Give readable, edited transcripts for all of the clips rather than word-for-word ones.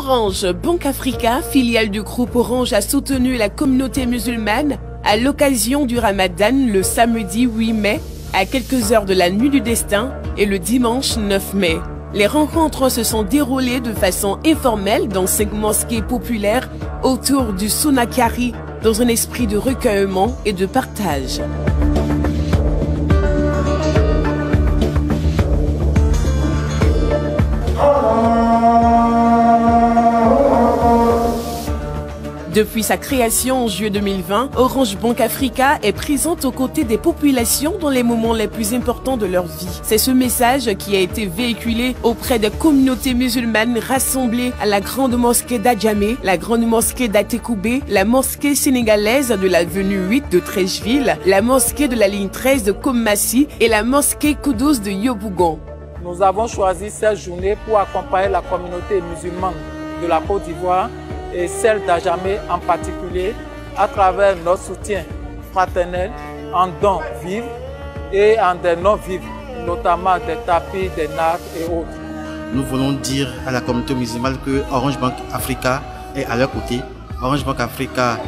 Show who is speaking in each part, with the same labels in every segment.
Speaker 1: Orange Bank Africa, filiale du groupe Orange, a soutenu la communauté musulmane à l'occasion du Ramadan le samedi 8 mai à quelques heures de la nuit du destin et le dimanche 9 mai. Les rencontres se sont déroulées de façon informelle dans 5 mosquées populaires autour du Sunakari dans un esprit de recueillement et de partage. Depuis sa création en juillet 2020, Orange Bank Africa est présente aux côtés des populations dans les moments les plus importants de leur vie. C'est ce message qui a été véhiculé auprès des communautés musulmanes rassemblées à la grande mosquée d'Adjamé, la grande mosquée d'Atekoubé, la mosquée sénégalaise de l'avenue 8 de Treichville, la mosquée de la ligne 13 de Kumasi et la mosquée Koudous de Yobougon.
Speaker 2: Nous avons choisi cette journée pour accompagner la communauté musulmane de la Côte d'Ivoire et celle d'Adjamé en particulier à travers notre soutien fraternel en dons vifs et en des non-vifs, notamment des tapis, des nattes et autres.
Speaker 3: Nous voulons dire à la communauté musulmane que Orange Bank Africa est à leur côté. Orange Bank Africa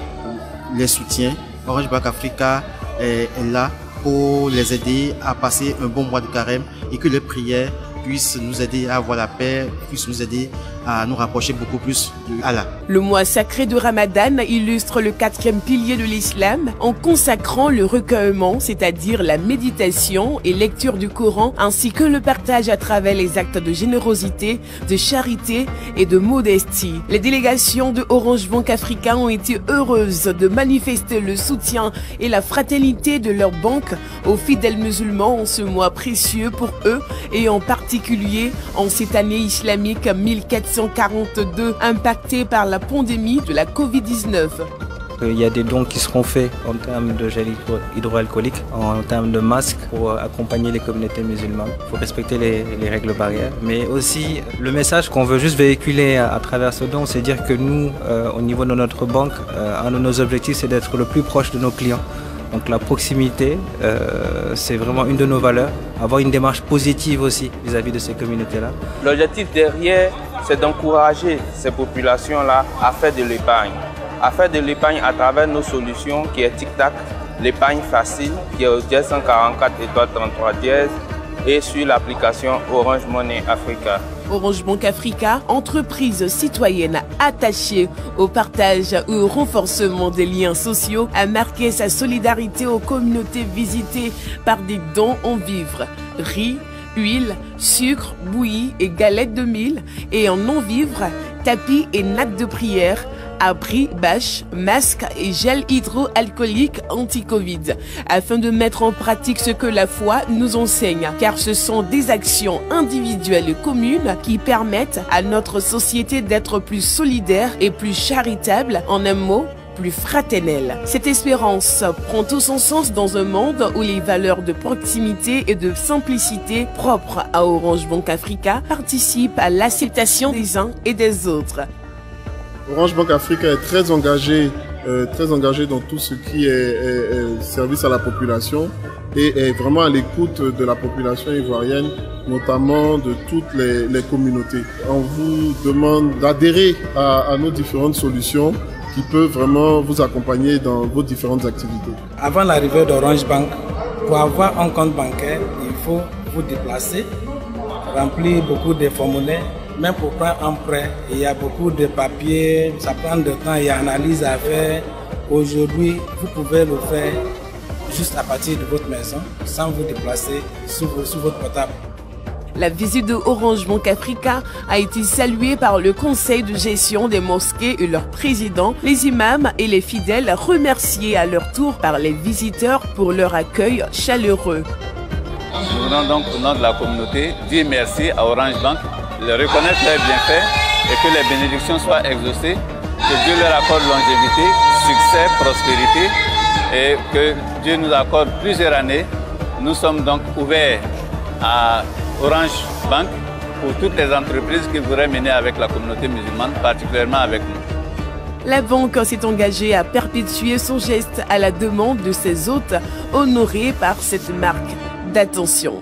Speaker 3: les soutient. Orange Bank Africa est là pour les aider à passer un bon mois de carême et que les prières puissent nous aider à avoir la paix, puissent nous aider à nous rapprocher beaucoup plus d'Allah.
Speaker 1: Le mois sacré de Ramadan illustre le 4e pilier de l'islam en consacrant le recueillement, c'est-à-dire la méditation et lecture du Coran, ainsi que le partage à travers les actes de générosité, de charité et de modestie. Les délégations de Orange Bank Africa ont été heureuses de manifester le soutien et la fraternité de leur banque aux fidèles musulmans en ce mois précieux pour eux et en particulier en cette année islamique 1442 impactée par la pandémie de la Covid-19.
Speaker 4: Il y a des dons qui seront faits en termes de gel hydroalcoolique, en termes de masques pour accompagner les communautés musulmanes. Il faut respecter les règles barrières. Mais aussi, le message qu'on veut juste véhiculer à travers ce don, c'est dire que nous, au niveau de notre banque, un de nos objectifs, c'est d'être le plus proche de nos clients. Donc la proximité, c'est vraiment une de nos valeurs. Avoir une démarche positive aussi vis-à-vis de ces communautés-là.
Speaker 5: L'objectif derrière, c'est d'encourager ces populations-là à faire de l'épargne. À faire de l'épargne à travers nos solutions qui est Tic-Tac, l'épargne facile qui est au 144 étoile 33 dièse et sur l'application Orange Money Africa.
Speaker 1: Orange Bank Africa, entreprise citoyenne attachée au partage et au renforcement des liens sociaux, a marqué sa solidarité aux communautés visitées par des dons en vivres, riz, huile, sucre, bouillie et galettes de mil, et en non-vivres, tapis et nattes de prière, abris, bâches, masques et gel hydroalcoolique anti-Covid, afin de mettre en pratique ce que la foi nous enseigne, car ce sont des actions individuelles et communes qui permettent à notre société d'être plus solidaire et plus charitable, en un mot, plus fraternelle. Cette espérance prend tout son sens dans un monde où les valeurs de proximité et de simplicité propres à Orange Bank Africa participent à l'acceptation des uns et des autres.
Speaker 6: Orange Bank Africa est très engagé dans tout ce qui est service à la population et est vraiment à l'écoute de la population ivoirienne, notamment de toutes les communautés. On vous demande d'adhérer à nos différentes solutions qui peuvent vraiment vous accompagner dans vos différentes activités.
Speaker 7: Avant l'arrivée d'Orange Bank, pour avoir un compte bancaire, il faut vous déplacer, remplir beaucoup de formulaires. Même pour prendre un prêt, il y a beaucoup de papiers, ça prend du temps, il y a analyse à faire. Aujourd'hui, vous pouvez le faire juste à partir de votre maison, sans vous déplacer sur votre portable.
Speaker 1: La visite de Orange Bank Africa a été saluée par le conseil de gestion des mosquées et leurs présidents, les imams et les fidèles remerciés à leur tour par les visiteurs pour leur accueil chaleureux.
Speaker 5: Nous voulons donc au nom de la communauté dire merci à Orange Bank, le reconnaître leurs bienfaits et que les bénédictions soient exaucées, que Dieu leur accorde longévité, succès, prospérité et que Dieu nous accorde plusieurs années. Nous sommes donc ouverts à Orange Bank pour toutes les entreprises qui voudraient mener avec la communauté musulmane, particulièrement avec nous.
Speaker 1: La banque s'est engagée à perpétuer son geste à la demande de ses hôtes, honorés par cette marque d'attention.